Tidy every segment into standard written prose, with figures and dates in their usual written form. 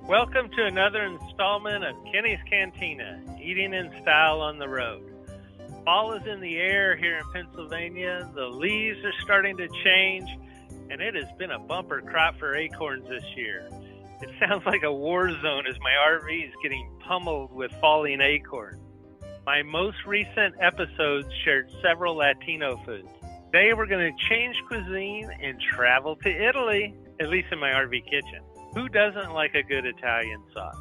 Welcome to another installment of Kenny's Kantina, eating in style on the road. Fall is in the air here in Pennsylvania. The leaves are starting to change, and it has been a bumper crop for acorns this year. It sounds like a war zone as my RV is getting pummeled with falling acorns. My most recent episodes shared several Latino foods. Today we're going to change cuisine and travel to Italy, at least in my RV kitchen. Who doesn't like a good Italian sauce?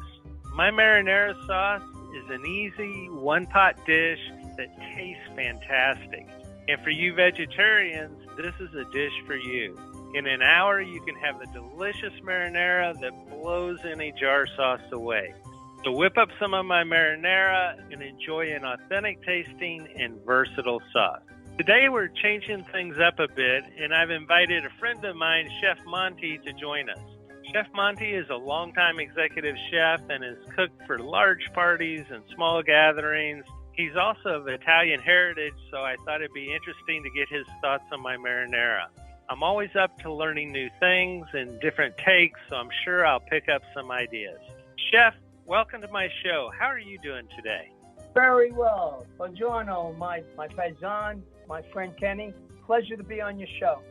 My Marinara Sauce is an easy one-pot dish that tastes fantastic. And for you vegetarians, this is a dish for you. In an hour, you can have a delicious marinara that blows any jar sauce away. So whip up some of my marinara and enjoy an authentic tasting and versatile sauce. Today we're changing things up a bit, and I've invited a friend of mine, Chef Monti, to join us. Chef Monti is a longtime executive chef and has cooked for large parties and small gatherings. He's also of Italian heritage, so I thought it'd be interesting to get his thoughts on my marinara. I'm always up to learning new things and different takes, so I'm sure I'll pick up some ideas. Chef, welcome to my show. How are you doing today? Very well. Buongiorno, my paisan, my friend Kenny. Pleasure to be on your show.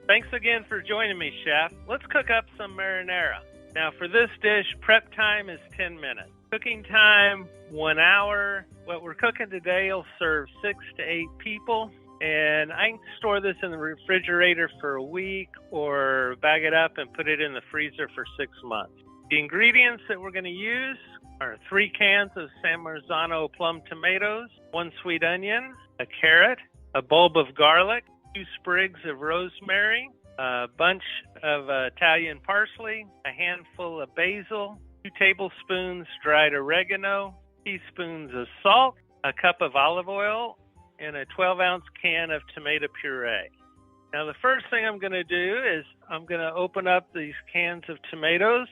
Thanks again for joining me, Chef. Let's cook up some marinara. Now, for this dish, prep time is 10 minutes. Cooking time, 1 hour. What we're cooking today will serve 6 to 8 people. And I can store this in the refrigerator for a week or bag it up and put it in the freezer for 6 months. The ingredients that we're going to use are 3 cans of San Marzano plum tomatoes, 1 sweet onion, a carrot, a bulb of garlic, 2 sprigs of rosemary, a bunch of Italian parsley, a handful of basil, 2 tablespoons dried oregano, teaspoons of salt, a cup of olive oil, and a 12-ounce can of tomato puree. Now, the first thing I'm going to do is I'm going to open up these cans of tomatoes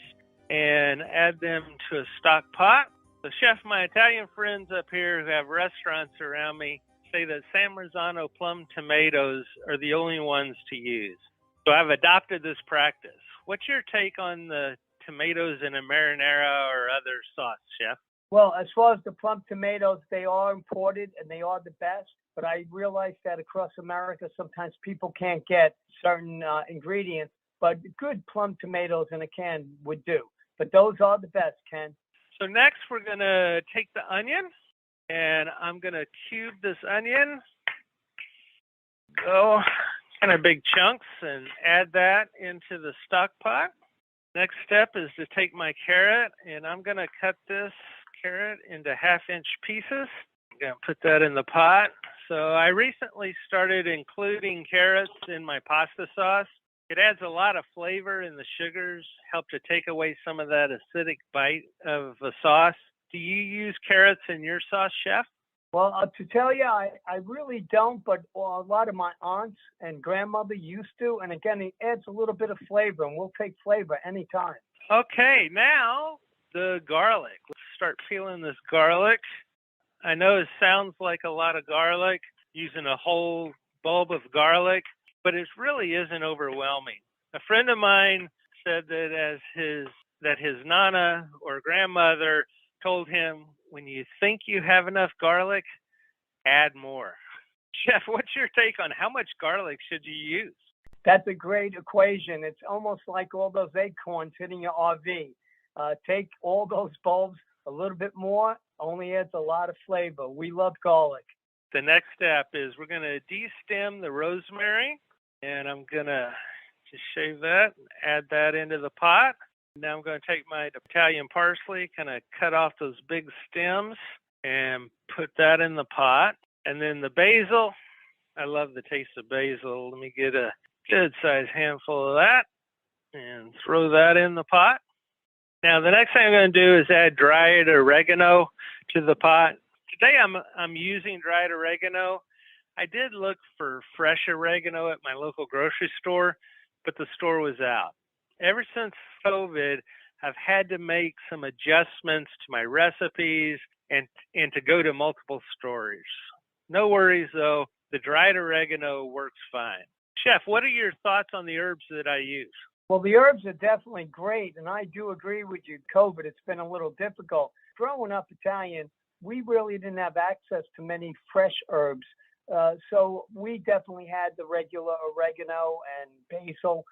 and add them to a stock pot. So, Chef, my Italian friends up here who have restaurants around me say that San Marzano plum tomatoes are the only ones to use. So I've adopted this practice. What's your take on the tomatoes in a marinara or other sauce, Chef? Well, as far as the plum tomatoes, they are imported and they are the best. But I realize that across America, sometimes people can't get certain ingredients. But good plum tomatoes in a can would do. But those are the best, Ken. So next we're going to take the onion. And I'm going to cube this onion, go kind of big chunks, and add that into the stock pot. Next step is to take my carrot, and I'm going to cut this carrot into half-inch pieces. I'm going to put that in the pot. So I recently started including carrots in my pasta sauce. It adds a lot of flavor, and the sugars help to take away some of that acidic bite of the sauce. Do you use carrots in your sauce, Chef? Well, to tell you, I really don't, but a lot of my aunts and grandmother used to. And again, it adds a little bit of flavor, and we'll take flavor anytime. Okay, now the garlic. Let's start peeling this garlic. I know it sounds like a lot of garlic, using a whole bulb of garlic, but it really isn't overwhelming. A friend of mine said that his nana or grandmother told him, when you think you have enough garlic, add more. Chef, what's your take on how much garlic should you use? That's a great equation. It's almost like all those acorns hitting your RV. Take all those bulbs, a little bit more, only adds a lot of flavor. We love garlic. The next step is we're going to de-stem the rosemary, and I'm going to just shave that and add that into the pot. Now I'm going to take my Italian parsley, kind of cut off those big stems and put that in the pot. And then the basil, I love the taste of basil. Let me get a good sized handful of that and throw that in the pot. Now the next thing I'm going to do is add dried oregano to the pot. Today I'm using dried oregano. I did look for fresh oregano at my local grocery store, but the store was out. Ever since COVID, I've had to make some adjustments to my recipes and to go to multiple stores. No worries, though. The dried oregano works fine. Chef, what are your thoughts on the herbs that I use? Well, the herbs are definitely great, and I do agree with you. COVID, it's been a little difficult. Growing up Italian, we really didn't have access to many fresh herbs. So we definitely had the regular oregano and basil,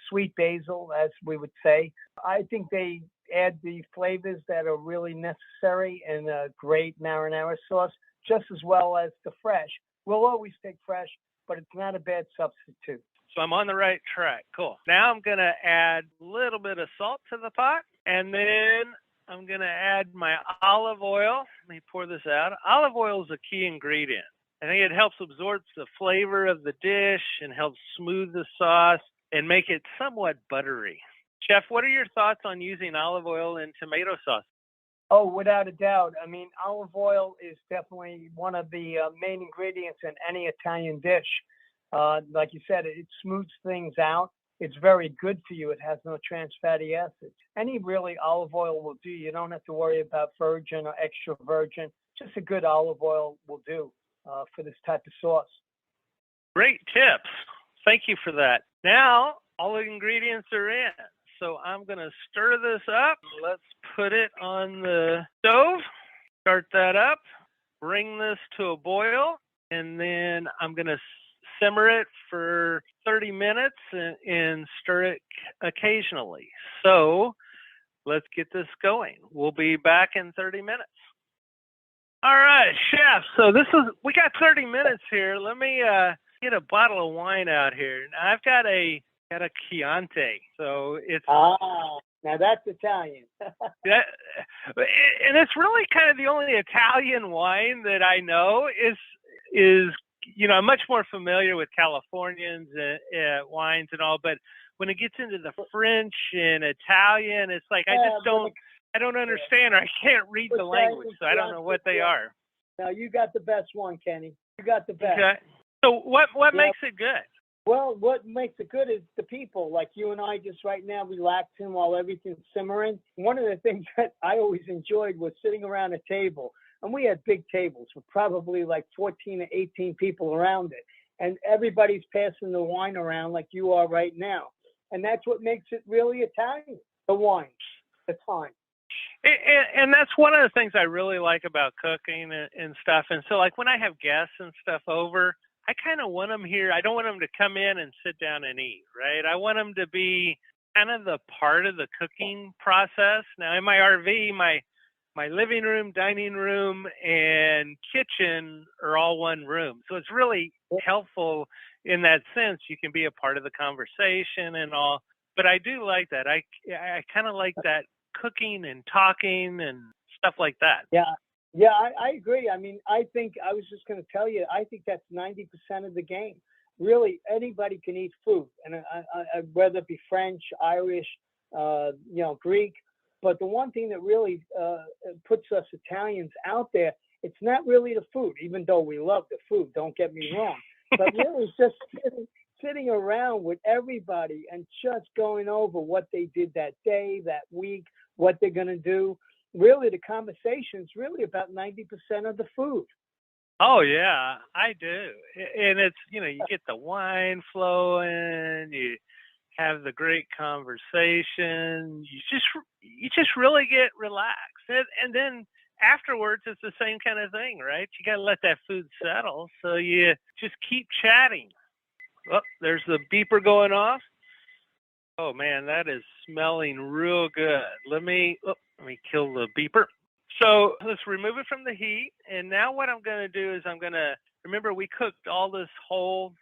sweet basil, as we would say. I think they add the flavors that are really necessary in a great marinara sauce, just as well as the fresh. We'll always take fresh, but it's not a bad substitute. So I'm on the right track. Cool. Now I'm going to add a little bit of salt to the pot, and then I'm going to add my olive oil. Let me pour this out. Olive oil is a key ingredient. I think it helps absorb the flavor of the dish and helps smooth the sauce and make it somewhat buttery. Chef, what are your thoughts on using olive oil in tomato sauce? Oh, without a doubt. I mean, olive oil is definitely one of the main ingredients in any Italian dish. Like you said, it smooths things out. It's very good for you. It has no trans fatty acids. Any really olive oil will do. You don't have to worry about virgin or extra virgin. Just a good olive oil will do for this type of sauce. Great tips. Thank you for that. Now, all the ingredients are in. So I'm going to stir this up. Let's put it on the stove. Start that up. Bring this to a boil. And then I'm going to simmer it for 30 minutes and stir it occasionally. So let's get this going. We'll be back in 30 minutes. All right, chef. So we got 30 minutes here. Let me get a bottle of wine out here. Now, I've got a Chianti. So it's now that's Italian. and it's really kind of the only Italian wine that I know is I'm much more familiar with Californians wines and all, but when it gets into the French and Italian, it's like I don't understand, or I can't read the language, so I don't know what they are. Now you got the best one, Kenny. You got the best. Okay. So what makes it good? Well, what makes it good is the people, like you and I just right now relaxing while everything's simmering. One of the things that I always enjoyed was sitting around a table. And we had big tables with probably like 14 to 18 people around it. And everybody's passing the wine around like you are right now. And that's what makes it really Italian, the wine, the time. And that's one of the things I really like about cooking and stuff. And so like when I have guests and stuff over, I kind of want them here. I don't want them to come in and sit down and eat, right? I want them to be kind of the part of the cooking process. Now in my RV, my living room, dining room, and kitchen are all one room. So it's really helpful in that sense. You can be a part of the conversation and all. But I do like that. I kind of like that cooking and talking and stuff like that. Yeah, I agree. I mean, I think I was just going to tell you, I think that's 90% of the game. Really, anybody can eat food, and whether it be French, Irish, Greek. But the one thing that really puts us Italians out there, it's not really the food, even though we love the food, don't get me wrong. But really it's just sitting around with everybody and just going over what they did that day, that week, what they're going to do. Really, the conversation's really about 90% of the food. Oh, yeah, I do. And it's, you get the wine flowing, you have the great conversation. You just really get relaxed. And then afterwards, it's the same kind of thing, right? You got to let that food settle. So you just keep chatting. Oh, there's the beeper going off. Oh, man, that is smelling real good. Let me kill the beeper. So let's remove it from the heat. And now what I'm going to do is remember we cooked all this whole.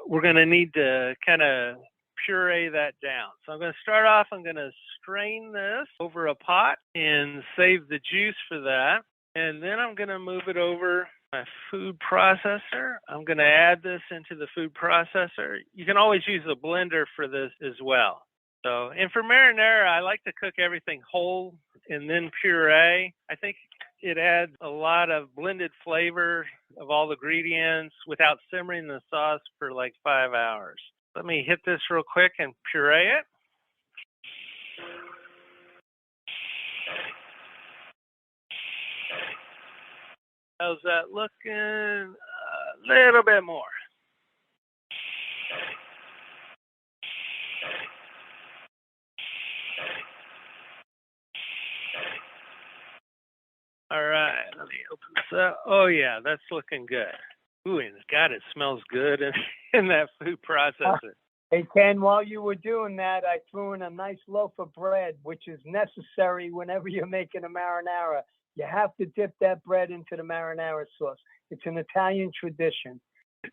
We're going to need to kind of puree that down. So I'm going to start off, I'm going to strain this over a pot and save the juice for that. And then I'm going to move it over my food processor. I'm going to add this into the food processor. You can always use a blender for this as well. So, and for marinara, I like to cook everything whole and then puree. I think it adds a lot of blended flavor of all the ingredients without simmering the sauce for like 5 hours. Let me hit this real quick and puree it. How's that looking? A little bit more. All right, let me open this up. Oh, yeah, that's looking good. Ooh, and God, it smells good in that food processor. Hey, Ken, while you were doing that, I threw in a nice loaf of bread, which is necessary whenever you're making a marinara. You have to dip that bread into the marinara sauce. It's an Italian tradition.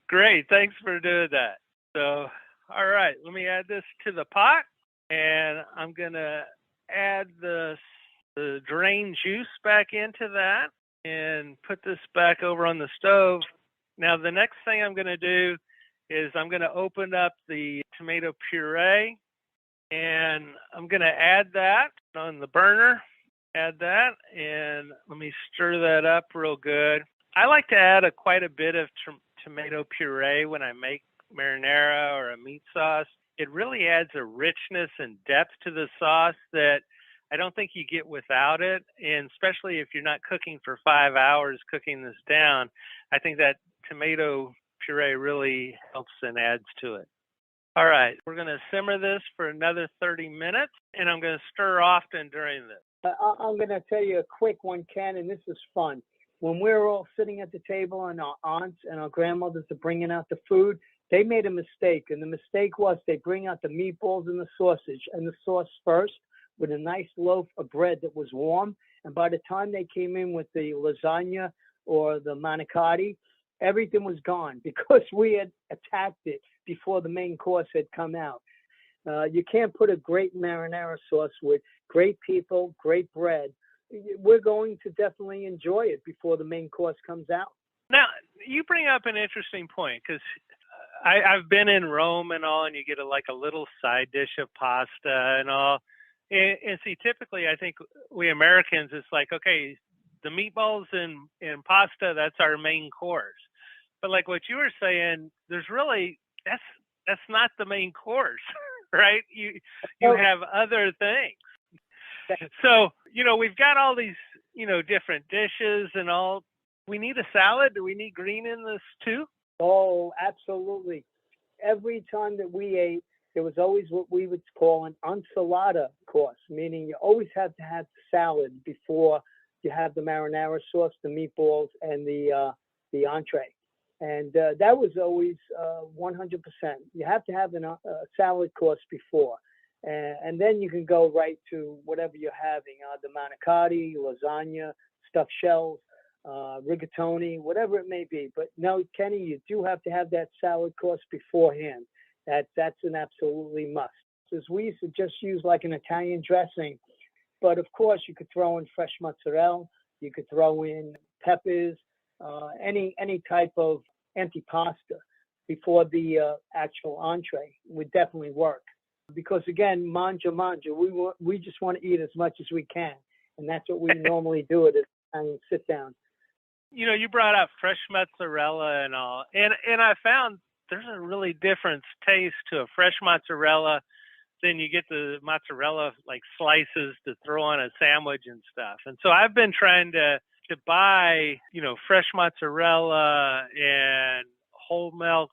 Great, thanks for doing that. So, all right, let me add this to the pot, and I'm going to add the drained juice back into that and put this back over on the stove. Now, the next thing I'm going to do is I'm going to open up the tomato puree, and I'm going to add that on the burner. Add that, and let me stir that up real good. I like to add quite a bit of tomato puree when I make marinara or a meat sauce. It really adds a richness and depth to the sauce that I don't think you get without it, and especially if you're not cooking for 5 hours cooking this down, I think that tomato puree really helps and adds to it. All right, we're going to simmer this for another 30 minutes, and I'm going to stir often during this. I'm going to tell you a quick one, Ken, and this is fun. When we were all sitting at the table and our aunts and our grandmothers are bringing out the food, they made a mistake, and the mistake was they bring out the meatballs and the sausage and the sauce first with a nice loaf of bread that was warm, and by the time they came in with the lasagna or the manicotti, everything was gone because we had attacked it before the main course had come out. You can't put a great marinara sauce with great people, great bread. We're going to definitely enjoy it before the main course comes out. Now, you bring up an interesting point because I've been in Rome and all, and you get a little side dish of pasta and all. And see, typically, I think we Americans, it's like, okay, the meatballs and pasta, that's our main course. But like what you were saying, there's really, that's not the main course, right? You have other things. So, we've got all these, different dishes and all. We need a salad. Do we need green in this too? Oh, absolutely. Every time that we ate, there was always what we would call an ensalada course, meaning you always have to have salad before you have the marinara sauce, the meatballs, and the entree. And that was always 100%. You have to have a salad course before. And then you can go right to whatever you're having, the manicotti, lasagna, stuffed shells, rigatoni, whatever it may be. But no, Kenny, you do have to have that salad course beforehand. That's an absolutely must. Because we used to just use like an Italian dressing. But of course, you could throw in fresh mozzarella. You could throw in peppers, any type of antipasta before the actual entree would definitely work. Because again, manja. We just want to eat as much as we can, and that's what we normally do at a Italian sit down. You brought up fresh mozzarella and all, and I found there's a really different taste to a fresh mozzarella than you get the mozzarella like slices to throw on a sandwich and stuff. And so I've been trying to buy, fresh mozzarella and whole milk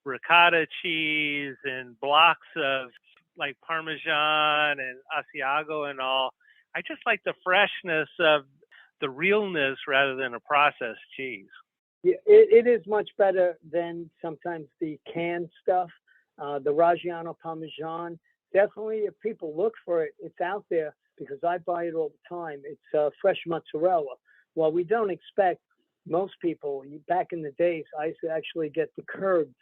ricotta cheese and blocks of like Parmesan and Asiago and all. I just like the freshness of the realness rather than a processed cheese. Yeah, it is much better than sometimes the canned stuff. The Reggiano Parmesan, definitely if people look for it, it's out there because I buy it all the time. It's fresh mozzarella. Well, we don't expect most people, back in the days, I used to actually get the curds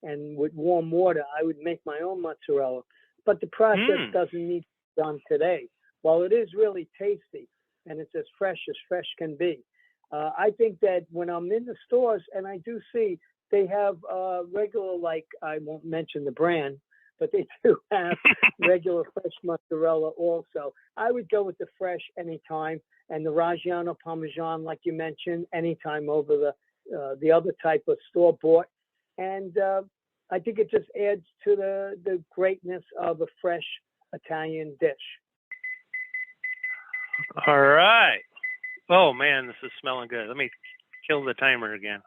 and with warm water, I would make my own mozzarella. But the process doesn't need to be done today. While it is really tasty and it's as fresh can be. I think that when I'm in the stores and I do see they have regular, like I won't mention the brand, but they do have regular fresh mozzarella also. I would go with the fresh anytime, and the Reggiano Parmesan, like you mentioned, anytime over the other type of store-bought. And I think it just adds to the greatness of a fresh Italian dish. All right. Oh, man, this is smelling good. Let me kill the timer again.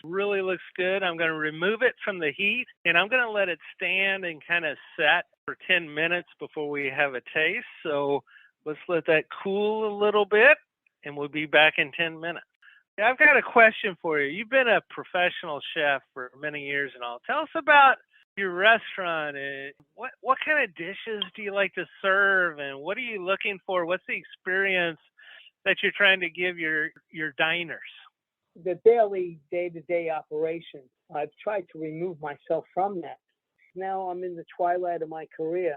Really looks good. I'm going to remove it from the heat, and I'm going to let it stand and kind of set for 10 minutes before we have a taste. So let's let that cool a little bit, and we'll be back in 10 minutes. I've got a question for you. You've been a professional chef for many years and all. Tell us about your restaurant and what kind of dishes do you like to serve, and what are you looking for? What's the experience that you're trying to give your diners? The daily, day-to-day operation, I've tried to remove myself from that. Now I'm in the twilight of my career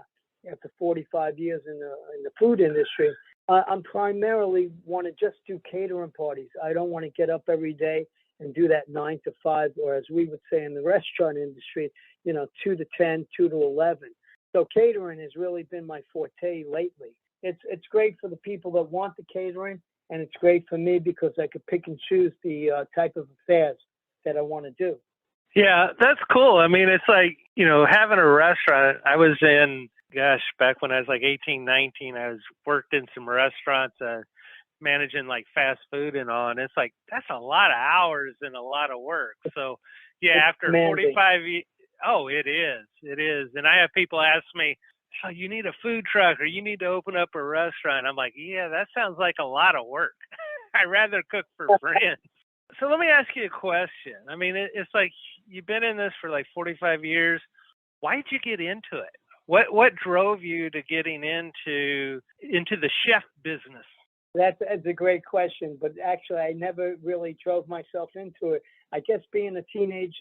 after 45 years in the food industry. I'm primarily want to just do catering parties. I don't want to get up every day and do that 9 to 5, or as we would say in the restaurant industry, 2 to 10, 2 to 11. So catering has really been my forte lately. It's great for the people that want the catering, and it's great for me because I could pick and choose the type of affairs that I want to do. Yeah, that's cool. I mean, it's like, having a restaurant. I was back when I was like 18, 19, I worked in some restaurants, managing like fast food and all. And it's like, that's a lot of hours and a lot of work. So yeah, It's after demanding. 45 years, oh, it is. And I have people ask me, oh, you need a food truck or you need to open up a restaurant. I'm like, yeah, that sounds like a lot of work. I'd rather cook for friends. So let me ask you a question. I mean, it's like you've been in this for like 45 years. Why did you get into it? What drove you to getting into the chef business? That's a great question, but actually I never really drove myself into it. I guess being a teenage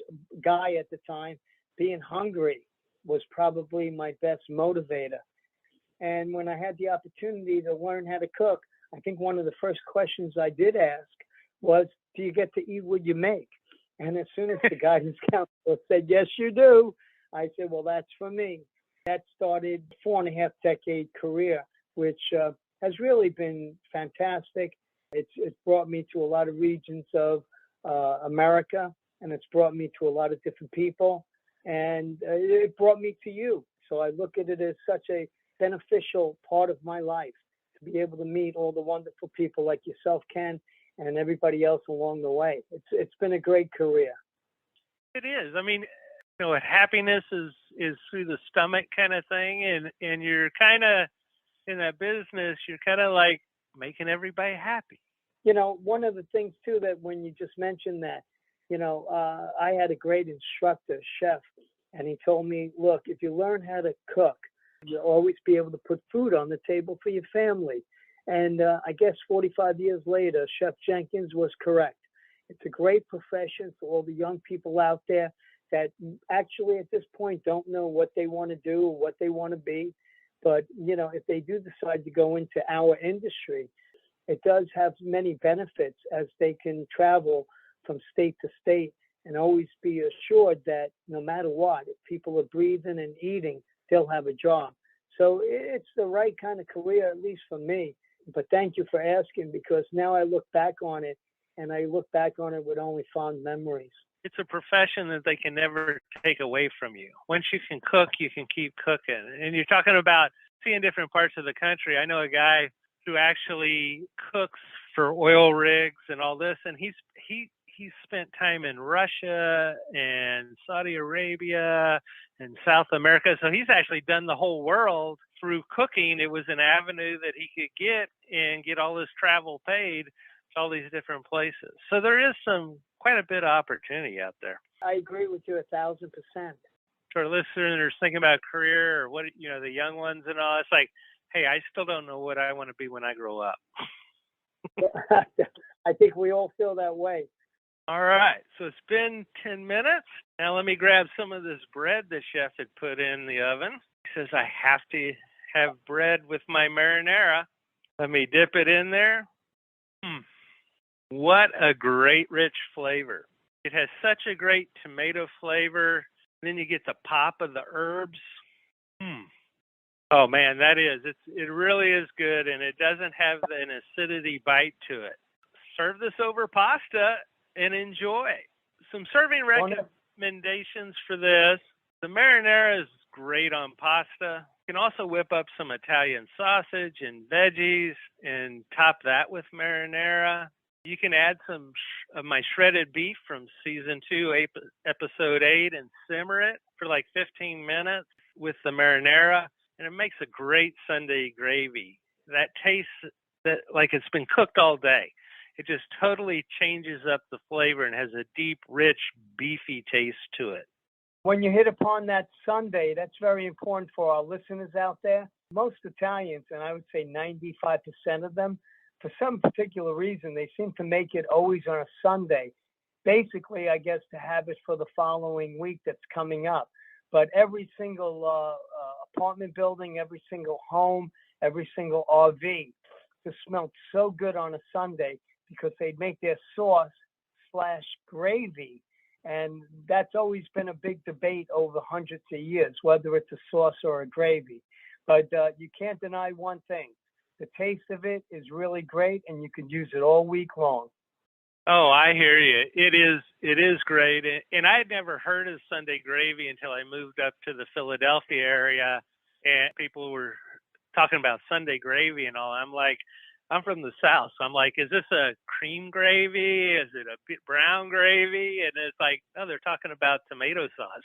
guy at the time, being hungry was probably my best motivator. And when I had the opportunity to learn how to cook, I think one of the first questions I did ask was, do you get to eat what you make? And as soon as the guidance counselor said, yes, you do, I said, well, that's for me. That started a 4.5-decade career, which has really been fantastic. It's brought me to a lot of regions of America, and it's brought me to a lot of different people, and it brought me to you. So I look at it as such a beneficial part of my life to be able to meet all the wonderful people like yourself, Ken, and everybody else along the way. It's been a great career. It is. I mean, happiness is through the stomach kind of thing, and you're kind of in that business. You're kind of like making everybody happy. One of the things too that when you just mentioned that, I had a great instructor, chef, and he told me, look, if you learn how to cook, you'll always be able to put food on the table for your family. And I guess 45 years later, Chef Jenkins was correct. It's a great profession for all the young people out there that actually at this point don't know what they want to do or what they want to be. But, if they do decide to go into our industry, it does have many benefits as they can travel from state to state and always be assured that no matter what, if people are breathing and eating, they'll have a job. So it's the right kind of career, at least for me. But thank you for asking, because now I look back on it, and I look back on it with only fond memories. It's a profession that they can never take away from you. Once you can cook, you can keep cooking. And you're talking about seeing different parts of the country. I know a guy who actually cooks for oil rigs and all this, and he's spent time in Russia and Saudi Arabia and South America. So he's actually done the whole world through cooking. It was an avenue that he could get all his travel paid to all these different places. So there is quite a bit of opportunity out there. I agree with you 1,000%. For listeners thinking about career or what, the young ones and all, it's like, hey, I still don't know what I want to be when I grow up. I think we all feel that way. All right. So it's been 10 minutes. Now let me grab some of this bread the chef had put in the oven. He says I have to have bread with my marinara. Let me dip it in there. What a great rich flavor. It has such a great tomato flavor. Then you get the pop of the herbs. Oh man, it really is good, and it doesn't have an acidity bite to it. Serve this over pasta and enjoy. Some serving recommendations for this. The marinara is great on pasta. You can also whip up some Italian sausage and veggies and top that with marinara. You can add some of my shredded beef from season 2, episode 8, and simmer it for like 15 minutes with the marinara, and it makes a great Sunday gravy. That tastes that like it's been cooked all day. It just totally changes up the flavor and has a deep, rich, beefy taste to it. When you hit upon that Sunday, that's very important for our listeners out there. Most Italians, and I would say 95% of them, for some particular reason, they seem to make it always on a Sunday. Basically, I guess, to have it for the following week that's coming up. But every single apartment building, every single home, every single RV just smelled so good on a Sunday because they'd make their sauce/gravy. And that's always been a big debate over hundreds of years, whether it's a sauce or a gravy. But you can't deny one thing. The taste of it is really great, and you can use it all week long. Oh, I hear you. It is great. And I had never heard of Sunday gravy until I moved up to the Philadelphia area, and people were talking about Sunday gravy and all. I'm like, I'm from the South, so I'm like, is this a cream gravy? Is it a brown gravy? And it's like, no, they're talking about tomato sauce.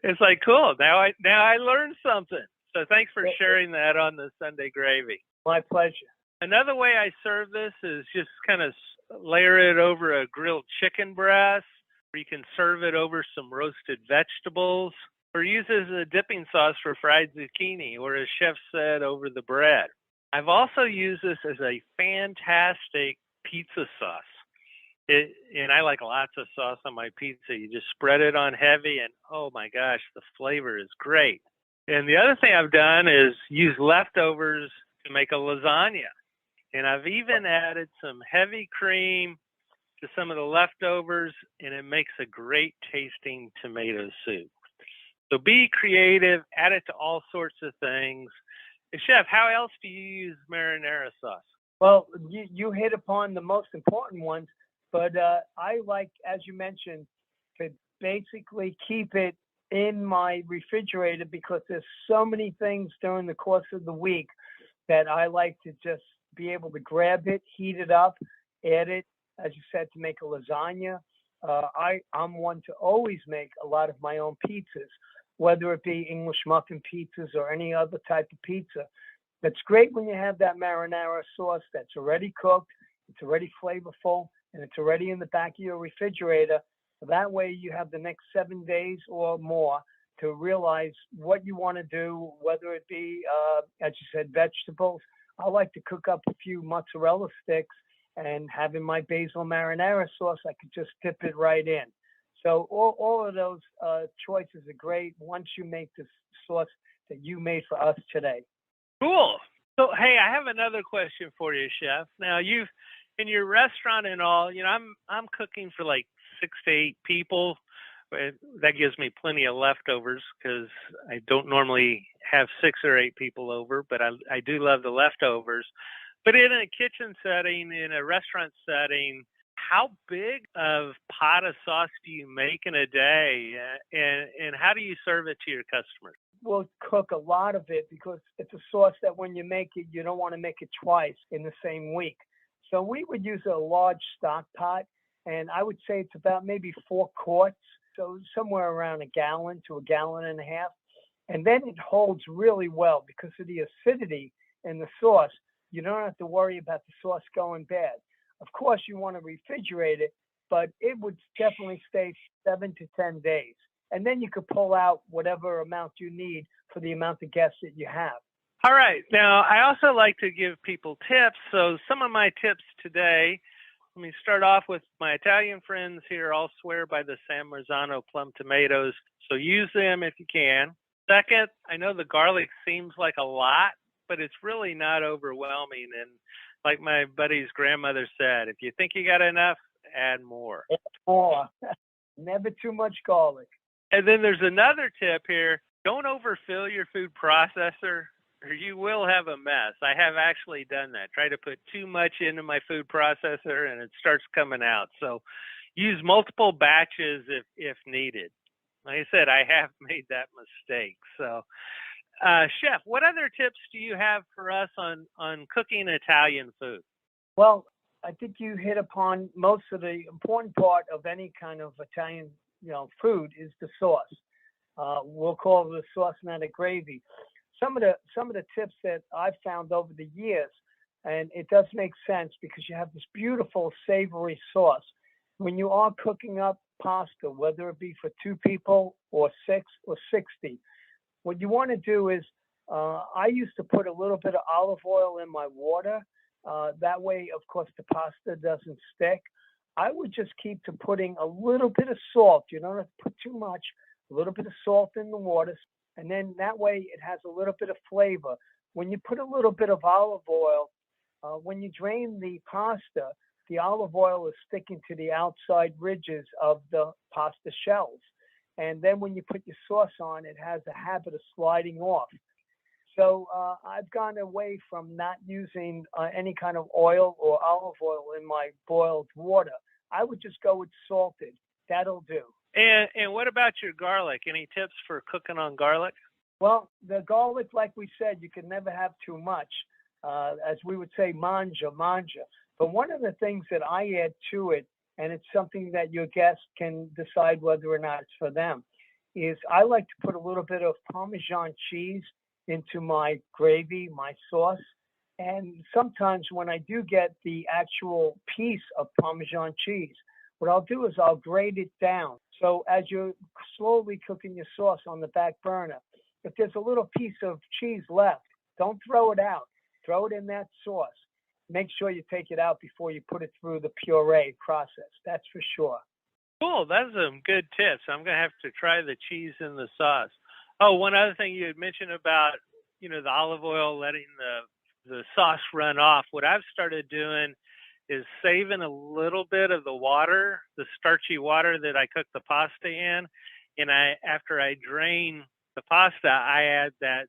It's like cool. Now I learned something. So thanks for sharing that on the Sunday gravy. My pleasure. Another way I serve this is just kind of layer it over a grilled chicken breast, or you can serve it over some roasted vegetables, or use it as a dipping sauce for fried zucchini, or as Chef said, over the bread. I've also used this as a fantastic pizza sauce. And I like lots of sauce on my pizza. You just spread it on heavy, and oh my gosh, the flavor is great. And the other thing I've done is use leftovers to make a lasagna. And I've even added some heavy cream to some of the leftovers, and it makes a great tasting tomato soup. So be creative, add it to all sorts of things. Chef, how else do you use marinara sauce? Well, you hit upon the most important ones, but I like, as you mentioned, to basically keep it in my refrigerator because there's so many things during the course of the week that I like to just be able to grab it, heat it up, add it, as you said, to make a lasagna. I'm one to always make a lot of my own pizzas, whether it be English muffin pizzas or any other type of pizza. It's great when you have that marinara sauce that's already cooked, it's already flavorful, and it's already in the back of your refrigerator. So that way you have the next 7 days or more to realize what you want to do, whether it be, as you said, vegetables. I like to cook up a few mozzarella sticks, and having my basil marinara sauce, I could just dip it right in. So all of those choices are great once you make this sauce that you made for us today. Cool. So, hey, I have another question for you, Chef. Now, you've in your restaurant and all, you know, I'm cooking for like 6 to 8 people. That gives me plenty of leftovers because I don't normally have 6 or 8 people over, but I do love the leftovers. But in a kitchen setting, in a restaurant setting, how big of pot of sauce do you make in a day, and how do you serve it to your customers? We'll cook a lot of it because it's a sauce that when you make it, you don't want to make it twice in the same week. So we would use a large stock pot, and I would say it's about maybe 4 quarts, so somewhere around a gallon to a gallon and a half. And then it holds really well because of the acidity in the sauce. You don't have to worry about the sauce going bad. Of course, you want to refrigerate it, but it would definitely stay 7 to 10 days. And then you could pull out whatever amount you need for the amount of guests that you have. All right. Now, I also like to give people tips. So some of my tips today, let me start off with my Italian friends here. All swear by the San Marzano plum tomatoes, so use them if you can. Second, I know the garlic seems like a lot, but it's really not overwhelming. And like my buddy's grandmother said, if you think you got enough, add more. More. Never too much garlic. And then there's another tip here. Don't overfill your food processor or you will have a mess. I have actually done that. Try to put too much into my food processor and it starts coming out. So use multiple batches if needed. Like I said, I have made that mistake. So Chef, what other tips do you have for us on cooking Italian food? Well, I think you hit upon most of the important part of any kind of Italian, food is the sauce. We'll call it the sauce, not a gravy. some of the tips that I've found over the years, and it does make sense because you have this beautiful savory sauce. When you are cooking up pasta, whether it be for 2 people or 6 or 60, what you want to do is, I used to put a little bit of olive oil in my water. That way, of course, the pasta doesn't stick. I would just keep to putting a little bit of salt. You don't have to put too much. A little bit of salt in the water, and then that way it has a little bit of flavor. When you put a little bit of olive oil, when you drain the pasta, the olive oil is sticking to the outside ridges of the pasta shells. And then when you put your sauce on, it has a habit of sliding off. So I've gone away from not using any kind of oil or olive oil in my boiled water. I would just go with salted. That'll do. And what about your garlic? Any tips for cooking on garlic? Well, the garlic, like we said, you can never have too much. As we would say, manja. But one of the things that I add to it, and it's something that your guests can decide whether or not it's for them, is I like to put a little bit of Parmesan cheese into my gravy, my sauce. And sometimes when I do get the actual piece of Parmesan cheese, what I'll do is I'll grate it down. So as you're slowly cooking your sauce on the back burner, if there's a little piece of cheese left, don't throw it out. Throw it in that sauce. Make sure you take it out before you put it through the puree process. That's for sure. Cool. That's some good tips. I'm going to have to try the cheese in the sauce. Oh, one other thing you had mentioned about, the olive oil letting the sauce run off. What I've started doing is saving a little bit of the water, the starchy water that I cook the pasta in. And after I drain the pasta, I add that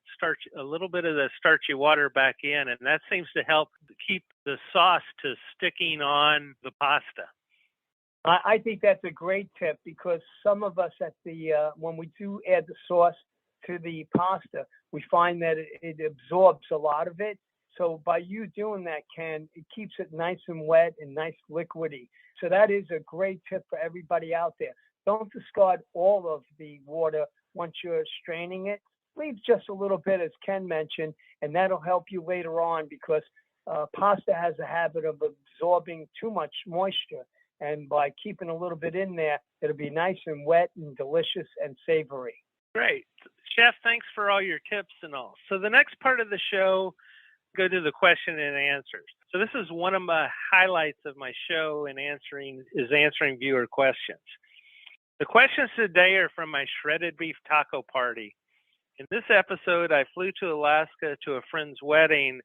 a little bit of the starchy water back in, and that seems to help keep the sauce to sticking on the pasta. I think that's a great tip because some of us when we do add the sauce to the pasta, we find that it absorbs a lot of it. So by you doing that, Ken, it keeps it nice and wet and nice liquidy. So that is a great tip for everybody out there. Don't discard all of the water once you're straining it. Leave just a little bit, as Ken mentioned, and that'll help you later on because pasta has a habit of absorbing too much moisture. And by keeping a little bit in there, it'll be nice and wet and delicious and savory. Great. Chef, thanks for all your tips and all. So the next part of the show, go to the question and answers. So this is one of my highlights of my show in answering viewer questions. The questions today are from my shredded beef taco party. In this episode, I flew to Alaska to a friend's wedding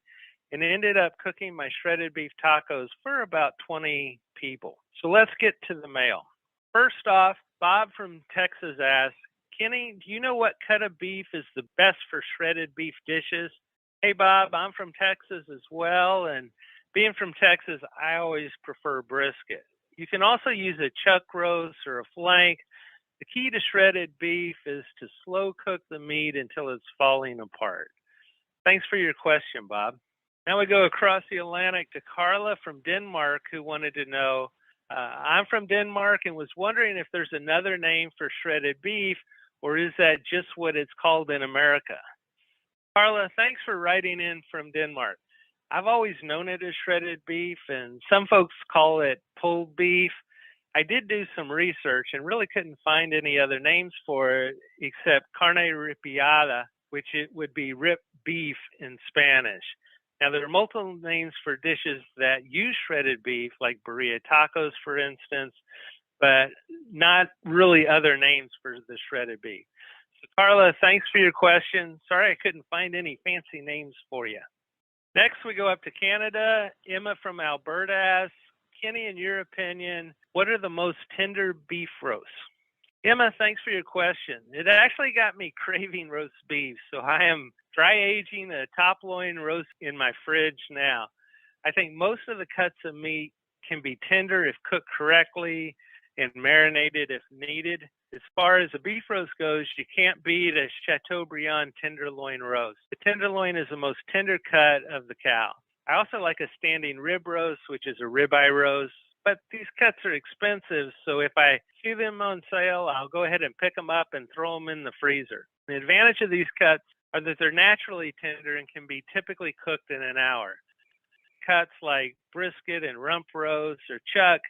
and ended up cooking my shredded beef tacos for about 20 people. So let's get to the mail. First off, Bob from Texas asked, Kenny, do you know what cut of beef is the best for shredded beef dishes? Hey, Bob, I'm from Texas as well, and being from Texas, I always prefer brisket. You can also use a chuck roast or a flank. The key to shredded beef is to slow cook the meat until it's falling apart. Thanks for your question, Bob. Now we go across the Atlantic to Carla from Denmark, who wanted to know, I'm from Denmark and was wondering if there's another name for shredded beef, or is that just what it's called in America? Carla, thanks for writing in from Denmark. I've always known it as shredded beef, and some folks call it pulled beef. I did do some research and really couldn't find any other names for it except carne ripiada, which it would be rip beef in Spanish. Now, there are multiple names for dishes that use shredded beef, like birria tacos, for instance, but not really other names for the shredded beef. So, Carla, thanks for your question. Sorry I couldn't find any fancy names for you. Next, we go up to Canada. Emma from Alberta asks, Kenny, in your opinion, what are the most tender beef roasts? Emma, thanks for your question. It actually got me craving roast beef, so I am dry aging a top loin roast in my fridge now. I think most of the cuts of meat can be tender if cooked correctly and marinated if needed. As far as a beef roast goes, you can't beat a Chateaubriand tenderloin roast. The tenderloin is the most tender cut of the cow. I also like a standing rib roast, which is a ribeye roast, but these cuts are expensive, so if I see them on sale, I'll go ahead and pick them up and throw them in the freezer. The advantage of these cuts are that they're naturally tender and can be typically cooked in an hour. Cuts like brisket and rump roast or chuck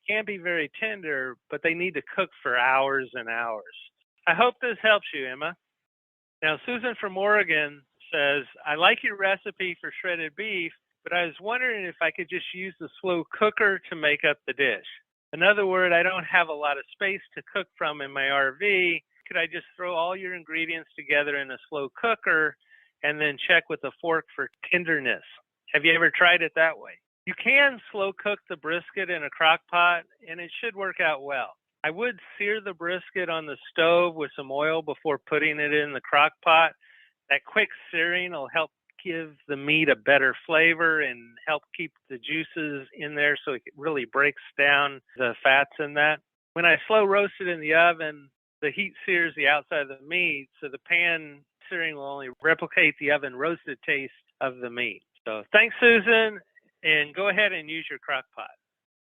can be very tender, but they need to cook for hours and hours. I hope this helps you, Emma. Now, Susan from Oregon says, I like your recipe for shredded beef, but I was wondering if I could just use the slow cooker to make up the dish. In other words, I don't have a lot of space to cook from in my RV. Could I just throw all your ingredients together in a slow cooker and then check with a fork for tenderness? Have you ever tried it that way? You can slow cook the brisket in a crock pot, and it should work out well. I would sear the brisket on the stove with some oil before putting it in the crock pot. That quick searing will help give the meat a better flavor and help keep the juices in there so it really breaks down the fats in that. When I slow roast it in the oven, the heat sears the outside of the meat, so the pan searing will only replicate the oven roasted taste of the meat. So thanks, Susan, and go ahead and use your crock pot.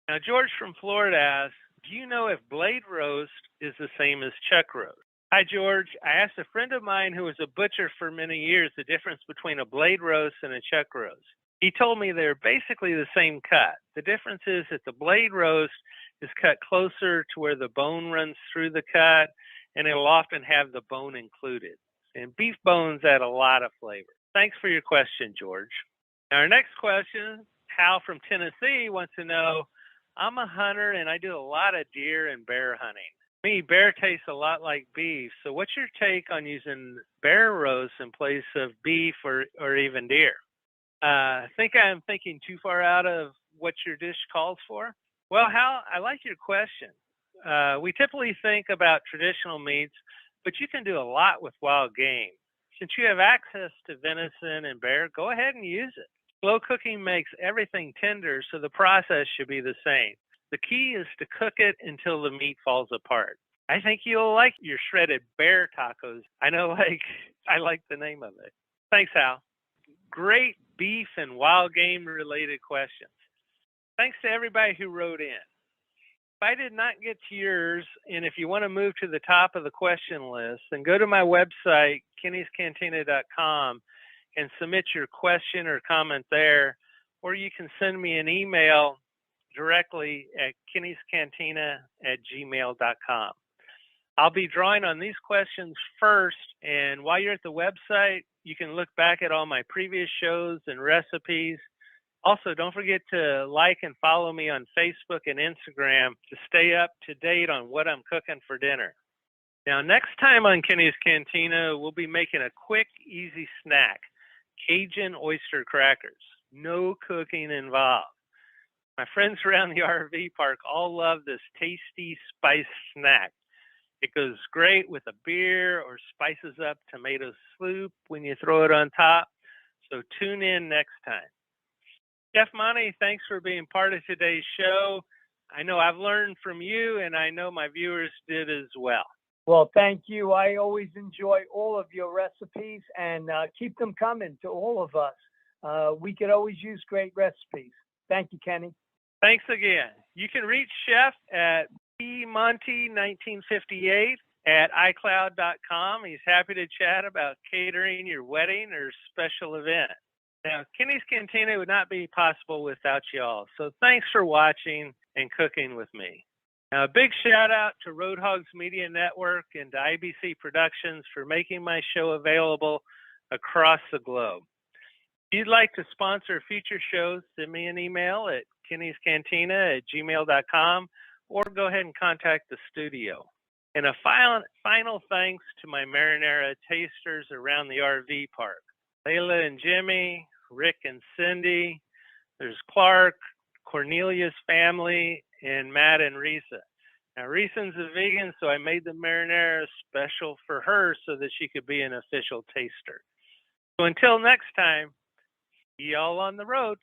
Now, George from Florida asks, do you know if blade roast is the same as chuck roast? Hi, George. I asked a friend of mine who was a butcher for many years the difference between a blade roast and a chuck roast. He told me they're basically the same cut. The difference is that the blade roast is cut closer to where the bone runs through the cut, and it'll often have the bone included. And beef bones add a lot of flavor. Thanks for your question, George. Now, our next question, Hal from Tennessee wants to know, I'm a hunter and I do a lot of deer and bear hunting. To me, bear tastes a lot like beef. So what's your take on using bear roast in place of beef or even deer? I think I'm thinking too far out of what your dish calls for. Well, Hal, I like your question. We typically think about traditional meats, but you can do a lot with wild game. Since you have access to venison and bear, go ahead and use it. Slow cooking makes everything tender, so the process should be the same. The key is to cook it until the meat falls apart. I think you'll like your shredded bear tacos. I like the name of it. Thanks, Hal. Great beef and wild game related questions. Thanks to everybody who wrote in. If I did not get to yours, and if you want to move to the top of the question list, then go to my website, kennyscantina.com, and submit your question or comment there, or you can send me an email directly at kennyscantina@gmail.com. I'll be drawing on these questions first, and while you're at the website, you can look back at all my previous shows and recipes. Also, don't forget to like and follow me on Facebook and Instagram to stay up to date on what I'm cooking for dinner. Now, next time on Kenny's Cantina, we'll be making a quick, easy snack, Cajun oyster crackers. No cooking involved. My friends around the RV park all love this tasty spice snack. It goes great with a beer or spices up tomato soup when you throw it on top. So tune in next time. Chef Monti, thanks for being part of today's show. I know I've learned from you, and I know my viewers did as well. Well, thank you. I always enjoy all of your recipes, and keep them coming to all of us. We could always use great recipes. Thank you, Kenny. Thanks again. You can reach Chef at Monti1958 at iCloud.com. He's happy to chat about catering your wedding or special event. Now, Kenny's Cantina would not be possible without y'all, so thanks for watching and cooking with me. Now, a big shout out to Road Hogs Media Network and to IBC Productions for making my show available across the globe. If you'd like to sponsor future shows, send me an email at kennyscantina@gmail.com or go ahead and contact the studio. And a final thanks to my marinara tasters around the RV park. Layla and Jimmy, Rick and Cindy, there's Clark, Cornelia's family, and Matt and Risa. Now, Risa's a vegan, so I made the marinara special for her so that she could be an official taster. So until next time, y'all on the road.